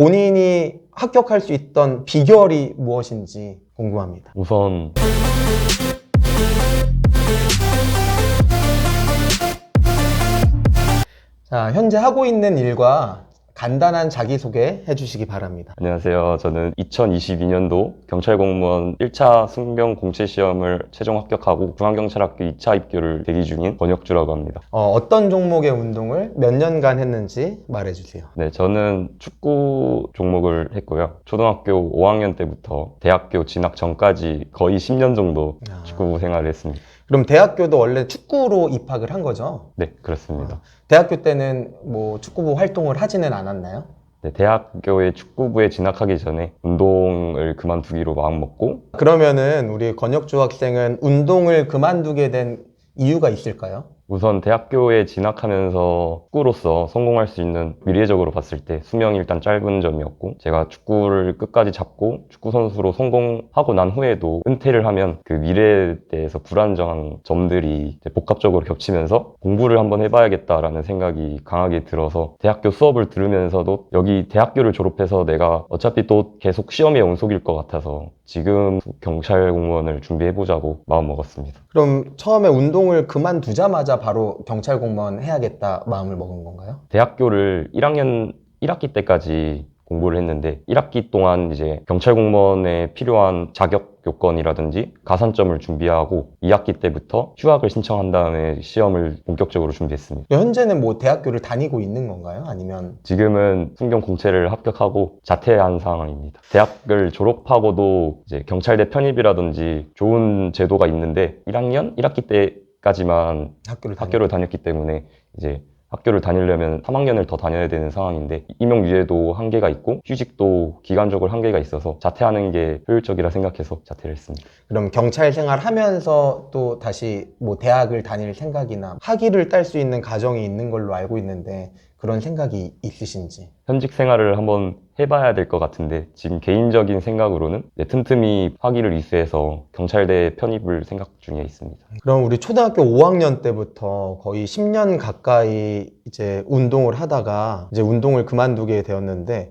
본인이 합격할 수 있던 비결이 무엇인지 궁금합니다. 우선 자, 현재 하고 있는 일과 간단한 자기소개 해주시기 바랍니다. 안녕하세요. 저는 2022년도 경찰공무원 1차 승경 공채 시험을 최종 합격하고 중앙경찰학교 2차 입교를 대기 중인 권혁주라고 합니다. 어떤 종목의 운동을 몇 년간 했는지 말해주세요. 네, 저는 축구 종목을 했고요. 초등학교 5학년 때부터 대학교 진학 전까지 거의 10년 정도 축구 생활을 했습니다. 그럼 대학교도 원래 축구로 입학을 한 거죠? 네, 그렇습니다. 대학교 때는 뭐 축구부 활동을 하지는 않았나요? 네, 대학교의 축구부에 진학하기 전에 운동을 그만두기로 마음먹고 그러면은 우리 권혁주 학생은 운동을 그만두게 된 이유가 있을까요? 우선 대학교에 진학하면서 축구로서 성공할 수 있는 미래적으로 봤을 때 수명이 일단 짧은 점이었고 제가 축구를 끝까지 잡고 축구 선수로 성공하고 난 후에도 은퇴를 하면 그 미래에 대해서 불안정한 점들이 이제 복합적으로 겹치면서 공부를 한번 해봐야겠다라는 생각이 강하게 들어서 대학교 수업을 들으면서도 여기 대학교를 졸업해서 내가 어차피 또 계속 시험에 연속일 것 같아서 지금 경찰 공무원을 준비해보자고 마음먹었습니다. 그럼 처음에 운동을 그만두자마자 바로 경찰 공무원 해야겠다 마음을 먹은 건가요? 대학교를 1학년 1학기 때까지 공부를 했는데 1학기 동안 이제 경찰 공무원에 필요한 자격 요건이라든지 가산점을 준비하고 2학기 때부터 휴학을 신청한 다음에 시험을 본격적으로 준비했습니다. 현재는 뭐 대학교를 다니고 있는 건가요? 아니면 지금은 순경 공채를 합격하고 자퇴한 상황입니다. 대학을 졸업하고도 이제 경찰대 편입이라든지 좋은 제도가 있는데 1학년 1학기 때까지만 학교를 다녔기 때문에 이제 학교를 다니려면 3학년을 더 다녀야 되는 상황인데 임용유예도 한계가 있고 휴직도 기간적으로 한계가 있어서 자퇴하는 게 효율적이라 생각해서 자퇴를 했습니다. 그럼 경찰 생활 하면서 또 다시 뭐 대학을 다닐 생각이나 학위를 딸 수 있는 가정이 있는 걸로 알고 있는데 그런 생각이 있으신지? 현직 생활을 한번 해봐야 될 것 같은데 지금 개인적인 생각으로는 틈틈이 학위를 이수해서 경찰대 편입을 생각 중에 있습니다. 그럼 우리 초등학교 5학년 때부터 거의 10년 가까이 이제 운동을 하다가 이제 운동을 그만두게 되었는데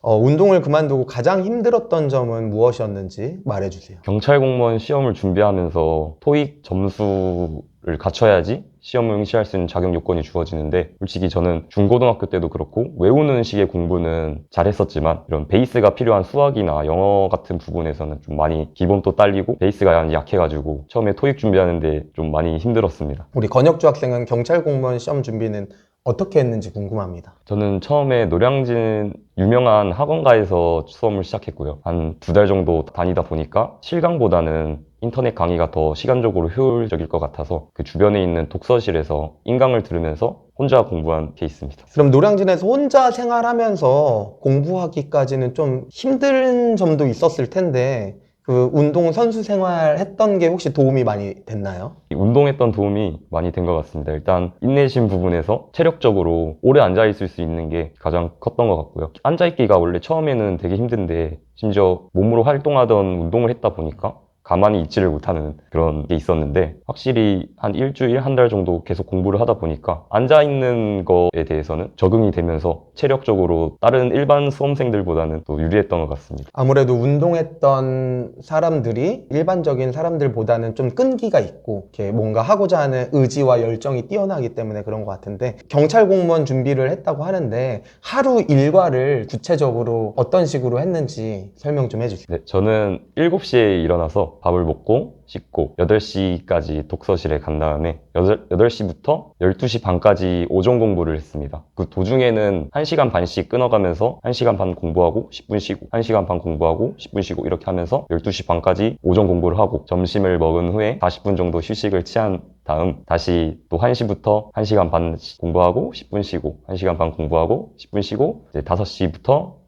운동을 그만두고 가장 힘들었던 점은 무엇이었는지 말해주세요. 경찰 공무원 시험을 준비하면서 토익 점수를 갖춰야지 시험을 응시할 수 있는 자격 요건이 주어지는데 솔직히 저는 중고등학교 때도 그렇고 외우는 식의 공부는 잘했었지만 이런 베이스가 필요한 수학이나 영어 같은 부분에서는 좀 많이 기본도 딸리고 베이스가 약해가지고 처음에 토익 준비하는데 좀 많이 힘들었습니다. 우리 권혁주 학생은 경찰 공무원 시험 준비는 어떻게 했는지 궁금합니다. 저는 처음에 노량진 유명한 학원가에서 수험을 시작했고요. 한 2달 정도 다니다 보니까 실강보다는 인터넷 강의가 더 시간적으로 효율적일 것 같아서 그 주변에 있는 독서실에서 인강을 들으면서 혼자 공부한 케이스입니다. 그럼 노량진에서 혼자 생활하면서 공부하기까지는 좀 힘든 점도 있었을 텐데 그 운동 선수 생활 했던 게 혹시 도움이 많이 됐나요? 운동했던 도움이 많이 된 것 같습니다. 일단 인내심 부분에서 체력적으로 오래 앉아있을 수 있는 게 가장 컸던 것 같고요. 앉아있기가 원래 처음에는 되게 힘든데 심지어 몸으로 활동하던 운동을 했다 보니까 가만히 있지를 못하는 그런 게 있었는데 확실히 한 일주일, 한 달 정도 계속 공부를 하다 보니까 앉아있는 거에 대해서는 적응이 되면서 체력적으로 다른 일반 수험생들보다는 또 유리했던 것 같습니다. 아무래도 운동했던 사람들이 일반적인 사람들보다는 좀 끈기가 있고 이렇게 뭔가 하고자 하는 의지와 열정이 뛰어나기 때문에 그런 것 같은데 경찰 공무원 준비를 했다고 하는데 하루 일과를 구체적으로 어떤 식으로 했는지 설명 좀 해주세요. 네, 저는 7시에 일어나서 밥을 먹고 씻고 8시까지 독서실에 간 다음에 8시부터 12시 반까지 오전 공부를 했습니다. 그 도중에는 1시간 반씩 끊어가면서 1시간 반 공부하고 10분 쉬고 1시간 반 공부하고 10분 쉬고 이렇게 하면서 12시 반까지 오전 공부를 하고 점심을 먹은 후에 40분 정도 휴식을 취한 다음 다시 또 1시부터 1시간 반 공부하고 10분 쉬고 1시간 반 공부하고 10분 쉬고 이제 5시부터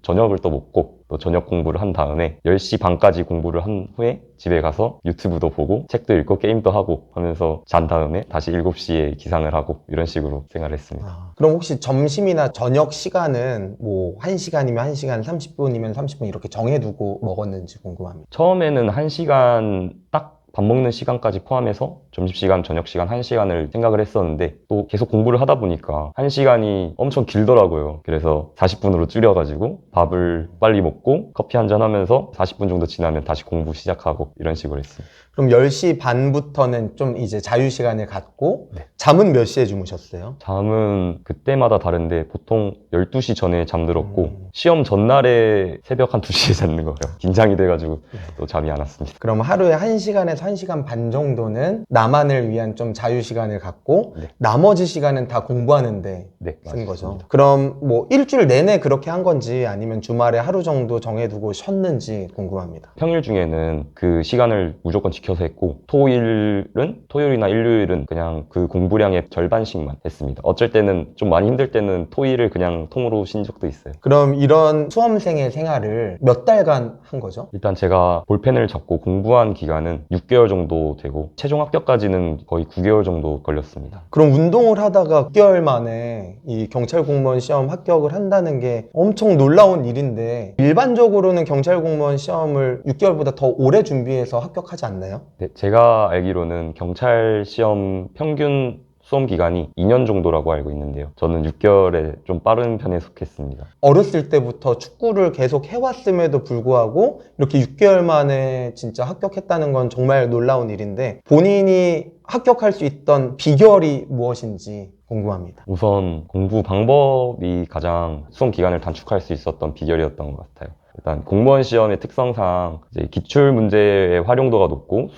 저녁을 또 먹고 또 저녁 공부를 한 다음에 10시 반까지 공부를 한 후에 집에 가서 유튜브도 보고 책도 읽고 게임도 하고 하면서 잔 다음에 다시 7시에 기상을 하고 이런 식으로 생활했습니다. 그럼 혹시 점심이나 저녁 시간은 뭐 1시간이면 1시간, 30분이면 30분 이렇게 정해두고 먹었는지 궁금합니다. 처음에는 1시간 딱 밥 먹는 시간까지 포함해서 점심시간, 저녁시간 1시간을 생각을 했었는데 또 계속 공부를 하다 보니까 1시간이 엄청 길더라고요. 그래서 40분으로 줄여가지고 밥을 빨리 먹고 커피 한잔 하면서 40분 정도 지나면 다시 공부 시작하고 이런 식으로 했습니다. 그럼 10시 반부터는 좀 이제 자유시간을 갖고 잠은 몇 시에 주무셨어요? 잠은 그때마다 다른데 보통 12시 전에 잠들었고 시험 전날에 새벽 한 2시에 잤는 거예요. 긴장이 돼가지고 또 잠이 안 왔습니다. 그럼 하루에 1시간에서 1시간 반 정도는 나만을 위한 좀 자유시간을 갖고 네. 나머지 시간은 다 공부하는데 네, 쓴 거죠. 맞습니다. 그럼 뭐 일주일 내내 그렇게 한 건지 아니면 주말에 하루 정도 정해두고 쉬었는지 궁금합니다. 평일 중에는 그 시간을 무조건 지켜서 했고 토요일이나 일요일은 그냥 그 공부량의 절반씩만 했습니다. 어쩔 때는 좀 많이 힘들 때는 토일을 그냥 통으로 쉰 적도 있어요. 그럼 이런 수험생의 생활을 몇 달간 한 거죠? 일단 제가 볼펜을 잡고 공부한 기간은 6개월 정도 되고 최종 합격까지는 거의 9개월 정도 걸렸습니다. 그럼 운동을 하다가 6개월 만에 이 경찰 공무원 시험 합격을 한다는 게 엄청 놀라운 일인데 일반적으로는 경찰 공무원 시험을 6개월보다 더 오래 준비해서 합격하지 않나요? 네, 제가 알기로는 경찰 시험 평균 수험 기간이 2년 정도라고 알고 있는데요. 저는 6개월에 좀 빠른 편에 속했습니다. 어렸을 때부터 축구를 계속 해왔음에도 불구하고 이렇게 6개월 만에 진짜 합격했다는 건 정말 놀라운 일인데 본인이 합격할 수 있던 비결이 무엇인지 궁금합니다. 우선 공부 방법이 가장 수험 기간을 단축할 수 있었던 비결이었던 것 같아요. 일단 공무원 시험의 특성상 이제 기출 문제의 활용도가 높고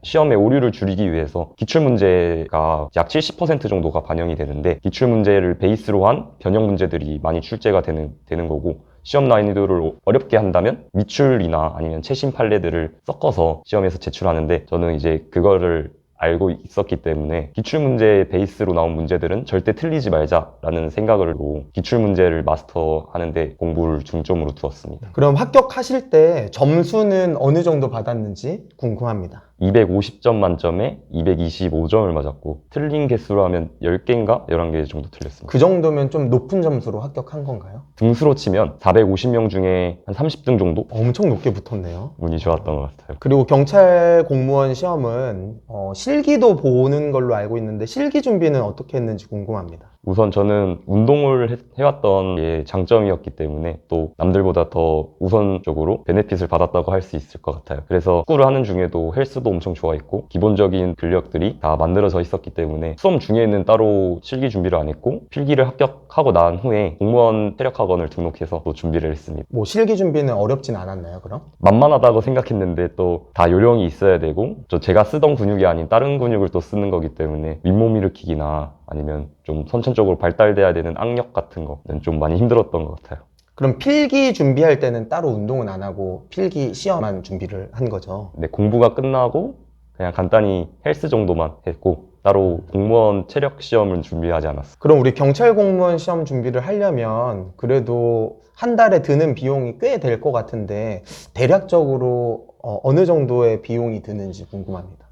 시험의 오류를 줄이기 위해서 기출 문제가 약 70% 정도가 반영이 되는데 기출 문제를 베이스로 한 변형 문제들이 많이 출제가 되는 거고 시험 난이도를 어렵게 한다면 미출이나 아니면 최신 판례들을 섞어서 시험에서 제출하는데 저는 이제 그거를 알고 있었기 때문에 기출문제 베이스로 나온 문제들은 절대 틀리지 말자라는 생각으로 기출문제를 마스터하는데 공부를 중점으로 두었습니다. 그럼 합격하실 때 점수는 어느 정도 받았는지 궁금합니다. 250점 만점에 225점을 맞았고 틀린 개수로 하면 10개인가 11개 정도 틀렸습니다. 그 정도면 좀 높은 점수로 합격한 건가요? 등수로 치면 450명 중에 한 30등 정도 엄청 높게 붙었네요. 운이 좋았던 것 같아요. 그리고 경찰 공무원 시험은 실기도 보는 걸로 알고 있는데 실기 준비는 어떻게 했는지 궁금합니다. 우선 저는 운동을 해왔던 게 장점이었기 때문에 또 남들보다 더 우선적으로 베네핏을 받았다고 할 수 있을 것 같아요. 그래서 축구를 하는 중에도 헬스도 엄청 좋아했고 기본적인 근력들이 다 만들어져 있었기 때문에 수험 중에는 따로 실기 준비를 안 했고 필기를 합격하고 난 후에 공무원 체력학원을 등록해서 또 준비를 했습니다. 뭐 실기 준비는 어렵진 않았나요, 그럼? 만만하다고 생각했는데 또 다 요령이 있어야 되고 제가 쓰던 근육이 아닌 다른 근육을 또 쓰는 거기 때문에 윗몸 일으키기나 아니면 좀 선천적으로 발달돼야 되는 악력 같은 거는 좀 많이 힘들었던 것 같아요. 그럼 필기 준비할 때는 따로 운동은 안 하고 필기 시험만 준비를 한 거죠? 근데 공부가 끝나고 그냥 간단히 헬스 정도만 했고 따로 공무원 체력 시험을 준비하지 않았어요. 그럼 우리 경찰 공무원 시험 준비를 하려면 그래도 한 달에 드는 비용이 꽤 될 것 같은데 대략적으로 어느 정도의 비용이 드는지 궁금합니다.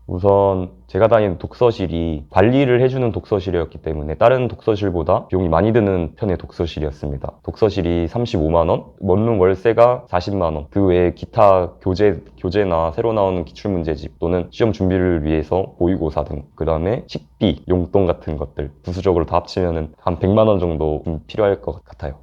우선 제가 다니는 독서실이 관리를 해주는 독서실이었기 때문에 다른 독서실보다 비용이 많이 드는 편의 독서실이었습니다. 독서실이 35만 원, 원룸 월세가 40만 원, 그 외에 기타 교재나 새로 나오는 기출문제집 또는 시험 준비를 위해서 모의고사 등, 그 다음에 식비, 용돈 같은 것들 부수적으로 다 합치면 한 100만 원 정도 필요할 것 같아요.